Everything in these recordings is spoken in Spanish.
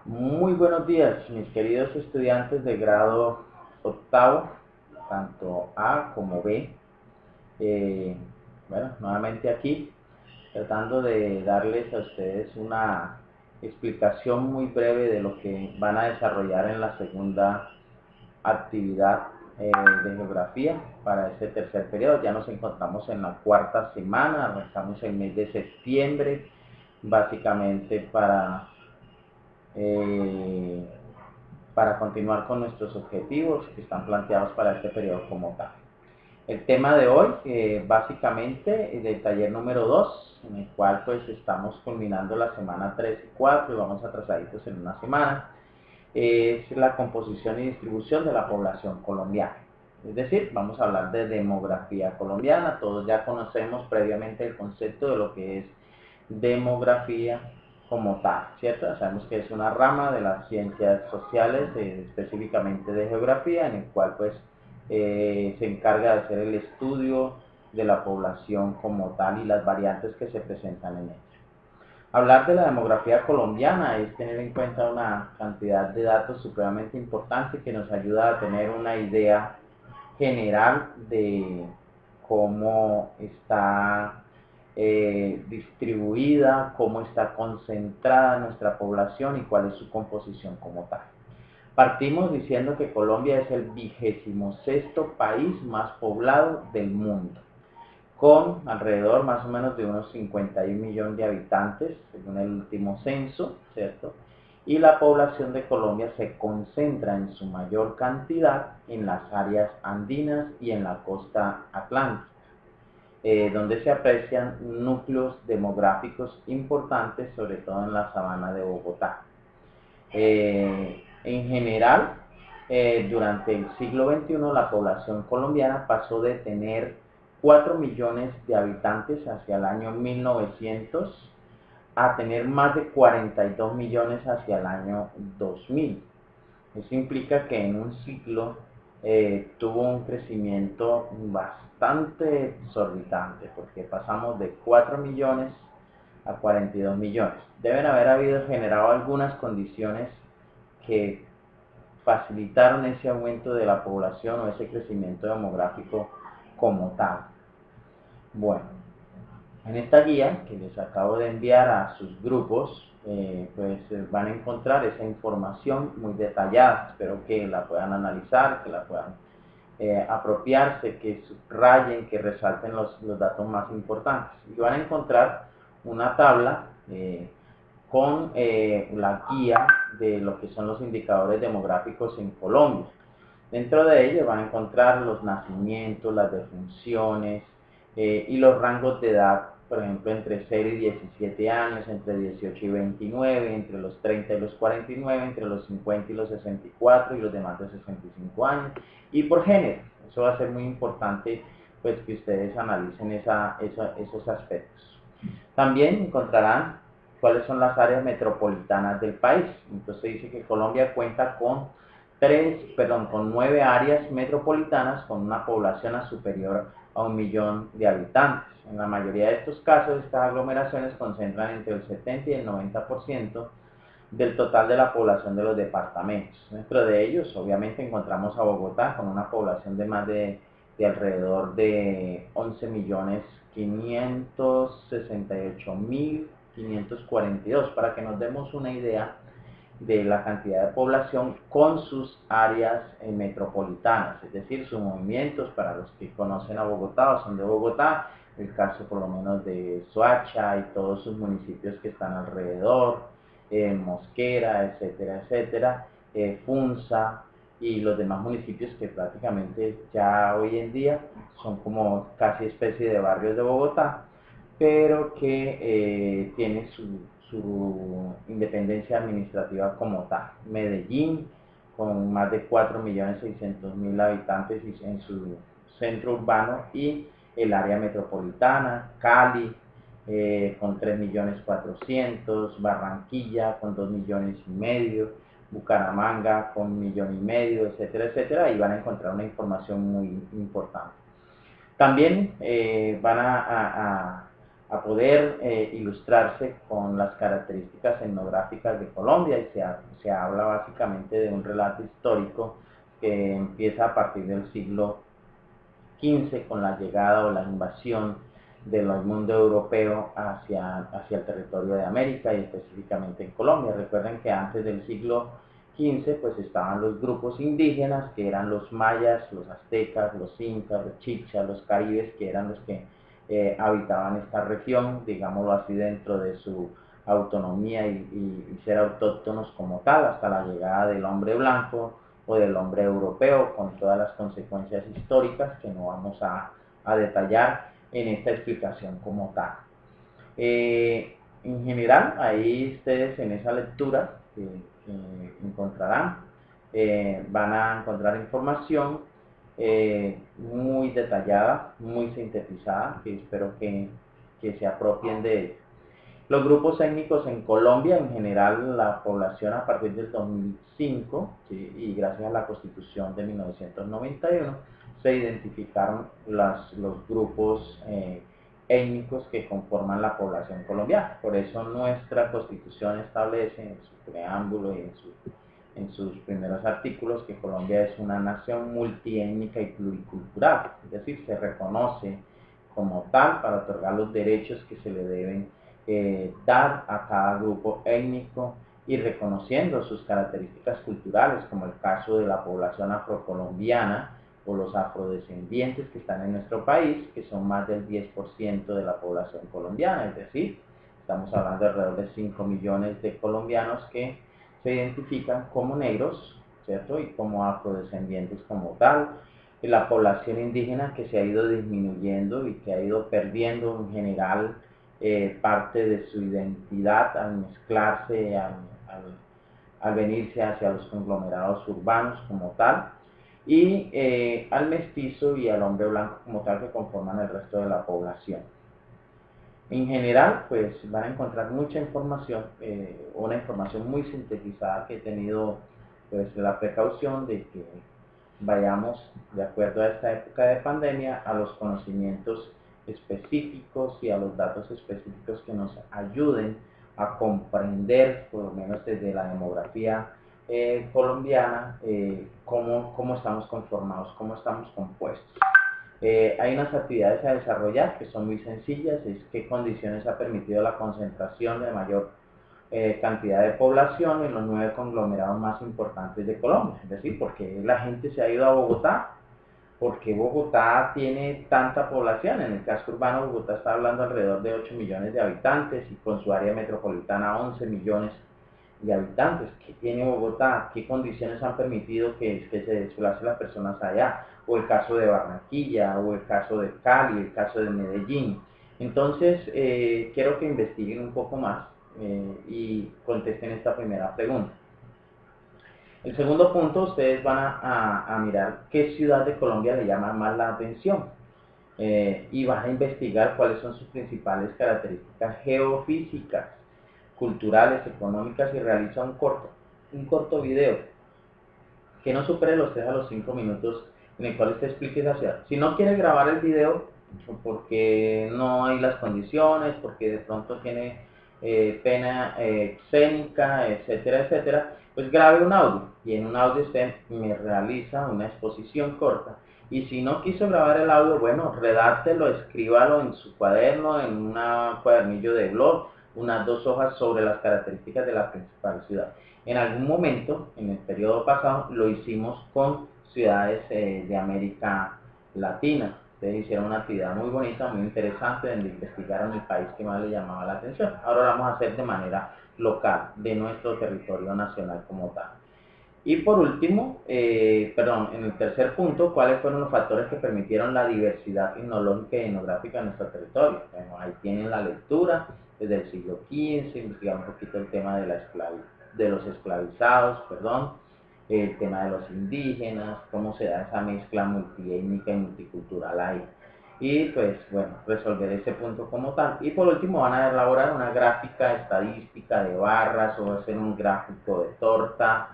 Muy buenos días, mis queridos estudiantes de grado octavo, tanto A como B. Eh, Nuevamente aquí, tratando de darles a ustedes una explicación muy breve de lo que van a desarrollar en la segunda actividad de geografía para este tercer periodo. Ya nos encontramos en la cuarta semana, arrancamos el mes de septiembre, básicamente eh, para continuar con nuestros objetivos que están planteados para este periodo como tal. El tema de hoy, básicamente, del taller número 2, en el cual pues estamos culminando la semana 3 y 4 y vamos atrasaditos en una semana, es la composición y distribución de la población colombiana. Es decir, vamos a hablar de demografía colombiana. Todos ya conocemos previamente el concepto de lo que es demografía como tal, ¿cierto? Sabemos que es una rama de las ciencias sociales, específicamente de geografía, en el cual pues se encarga de hacer el estudio de la población como tal y las variantes que se presentan en ella. Hablar de la demografía colombiana es tener en cuenta una cantidad de datos supremamente importante que nos ayuda a tener una idea general de cómo está distribuida, cómo está concentrada nuestra población y cuál es su composición como tal. Partimos diciendo que Colombia es el 26º país más poblado del mundo, con alrededor más o menos de unos 51 millones de habitantes, según el último censo, ¿cierto? Y la población de Colombia se concentra en su mayor cantidad en las áreas andinas y en la costa atlántica, donde se aprecian núcleos demográficos importantes, sobre todo en la sabana de Bogotá. En general, durante el siglo XXI, la población colombiana pasó de tener 4 millones de habitantes hacia el año 1900 a tener más de 42 millones hacia el año 2000. Eso implica que en un ciclo tuvo un crecimiento bastante exorbitante, porque pasamos de 4 millones a 42 millones. Deben haber habido generado algunas condiciones que facilitaron ese aumento de la población o ese crecimiento demográfico como tal. Bueno, en esta guía que les acabo de enviar a sus grupos, van a encontrar esa información muy detallada. Espero que la puedan analizar, que la puedan apropiarse, que subrayen, que resalten los datos más importantes. Y van a encontrar una tabla con la guía de lo que son los indicadores demográficos en Colombia. Dentro de ellos van a encontrar los nacimientos, las defunciones y los rangos de edad, por ejemplo, entre 0 y 17 años, entre 18 y 29, entre los 30 y los 49, entre los 50 y los 64 y los demás de 65 años, y por género. Eso va a ser muy importante, pues, que ustedes analicen esos aspectos. También encontrarán cuáles son las áreas metropolitanas del país. Entonces dice que Colombia cuenta con 9 áreas metropolitanas con una población superior a 1 millón de habitantes. En la mayoría de estos casos, estas aglomeraciones concentran entre el 70 y el 90% del total de la población de los departamentos. Dentro de ellos, obviamente, encontramos a Bogotá con una población de más de alrededor de 11.568.542, para que nos demos una idea de la cantidad de población con sus áreas metropolitanas, es decir, sus movimientos. Para los que conocen a Bogotá o son de Bogotá, el caso por lo menos de Soacha y todos sus municipios que están alrededor, Mosquera, etcétera, etcétera, Funza y los demás municipios que prácticamente ya hoy en día son como casi especie de barrios de Bogotá, pero que tiene su independencia administrativa como tal. Medellín, con más de 4.600.000 habitantes en su centro urbano y el área metropolitana. Cali, con 3.400.000, Barranquilla con 2.500.000, Bucaramanga con 1.500.000, etcétera, etcétera, y van a encontrar una información muy importante. También van a a poder ilustrarse con las características etnográficas de Colombia, y se habla básicamente de un relato histórico que empieza a partir del siglo XV con la llegada o la invasión del mundo europeo hacia el territorio de América y específicamente en Colombia. Recuerden que antes del siglo XV pues estaban los grupos indígenas, que eran los mayas, los aztecas, los incas, los chichas, los caribes, que eran los que habitaban esta región, digámoslo así, dentro de su autonomía y ser autóctonos como tal, hasta la llegada del hombre blanco o del hombre europeo, con todas las consecuencias históricas que no vamos a detallar en esta explicación como tal. En general, ahí ustedes en esa lectura que encontrarán, van a encontrar información muy detallada, muy sintetizada, que espero que se apropien de ella. Los grupos étnicos en Colombia, en general, la población a partir del 2005, ¿sí? Y gracias a la Constitución de 1991, se identificaron los grupos étnicos que conforman la población colombiana. Por eso nuestra Constitución establece en su preámbulo y en sus primeros artículos que Colombia es una nación multiétnica y pluricultural, es decir, se reconoce como tal para otorgar los derechos que se le deben dar a cada grupo étnico y reconociendo sus características culturales, como el caso de la población afrocolombiana o los afrodescendientes que están en nuestro país, que son más del 10% de la población colombiana, es decir, estamos hablando de alrededor de 5 millones de colombianos que se identifican como negros, ¿cierto? Y como afrodescendientes como tal. Y la población indígena que se ha ido disminuyendo y que ha ido perdiendo en general parte de su identidad al mezclarse, al venirse hacia los conglomerados urbanos como tal, y al mestizo y al hombre blanco como tal, que conforman el resto de la población. En general, pues van a encontrar mucha información, una información muy sintetizada que he tenido pues la precaución de que vayamos, de acuerdo a esta época de pandemia, a los conocimientos específicos y a los datos específicos que nos ayuden a comprender, por lo menos desde la demografía colombiana, cómo estamos conformados, cómo estamos compuestos. Hay unas actividades a desarrollar que son muy sencillas, es qué condiciones ha permitido la concentración de mayor cantidad de población en los 9 conglomerados más importantes de Colombia, es decir, porque la gente se ha ido a Bogotá, porque Bogotá tiene tanta población. En el casco urbano Bogotá está hablando alrededor de 8 millones de habitantes y con su área metropolitana 11 millones de habitantes. ¿Qué tiene Bogotá? ¿Qué condiciones han permitido que se desplacen las personas allá? O el caso de Barranquilla, o el caso de Cali, el caso de Medellín. Entonces, quiero que investiguen un poco más y contesten esta primera pregunta. El segundo punto, ustedes van a mirar qué ciudad de Colombia le llama más la atención y van a investigar cuáles son sus principales características geofísicas, culturales, económicas, y realiza un corto video que no supere los 3 a los 5 minutos en el cual usted explique la ciudad. Si no quiere grabar el video porque no hay las condiciones, porque de pronto tiene pena escénica, etcétera, etcétera, pues grabe un audio y en un audio usted me realiza una exposición corta. Y si no quiso grabar el audio, bueno, redáctelo, escríbalo en su cuaderno, en un cuadernillo de blog, unas 2 hojas sobre las características de la principal ciudad. En algún momento, en el periodo pasado, lo hicimos con ciudades de América Latina. Ustedes hicieron una actividad muy bonita, muy interesante, donde investigaron el país que más les llamaba la atención. Ahora lo vamos a hacer de manera local, de nuestro territorio nacional como tal. Y por último, en el tercer punto, ¿cuáles fueron los factores que permitieron la diversidad etnológica y etnográfica de nuestro territorio? Bueno, ahí tienen la lectura desde el siglo XV, investigar un poquito el tema de los esclavizados, el tema de los indígenas, cómo se da esa mezcla multiétnica y multicultural ahí. Y pues bueno, resolver ese punto como tal. Y por último van a elaborar una gráfica estadística de barras o hacer un gráfico de torta,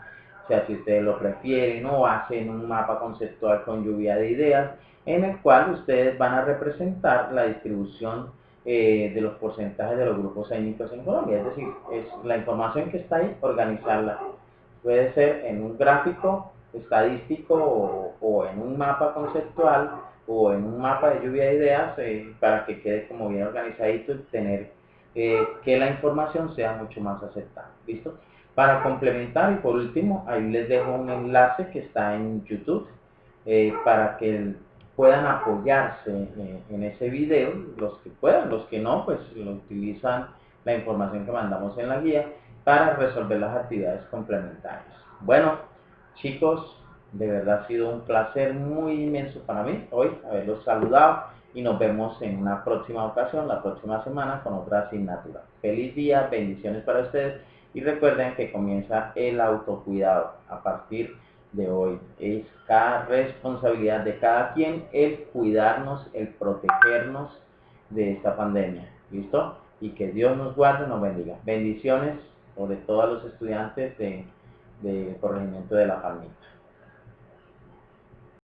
o sea, si ustedes lo prefieren, o hacen un mapa conceptual con lluvia de ideas, en el cual ustedes van a representar la distribución de los porcentajes de los grupos étnicos en Colombia. Es decir, es la información que está ahí, organizarla. Puede ser en un gráfico estadístico o en un mapa conceptual o en un mapa de lluvia de ideas para que quede como bien organizadito y tener que la información sea mucho más aceptable. ¿Listo? Para complementar y por último, ahí les dejo un enlace que está en YouTube para que puedan apoyarse en ese video, los que puedan, los que no, pues lo utilizan la información que mandamos en la guía para resolver las actividades complementarias. Bueno, chicos, de verdad ha sido un placer muy inmenso para mí hoy haberlos saludado y nos vemos en una próxima ocasión, la próxima semana, con otra asignatura. Feliz día, bendiciones para ustedes y recuerden que comienza el autocuidado a partir de hoy. Es cada responsabilidad de cada quien el cuidarnos, el protegernos de esta pandemia. ¿Listo? Y que Dios nos guarde, nos bendiga. Bendiciones sobre todos los estudiantes de Corregimiento de La Palmita.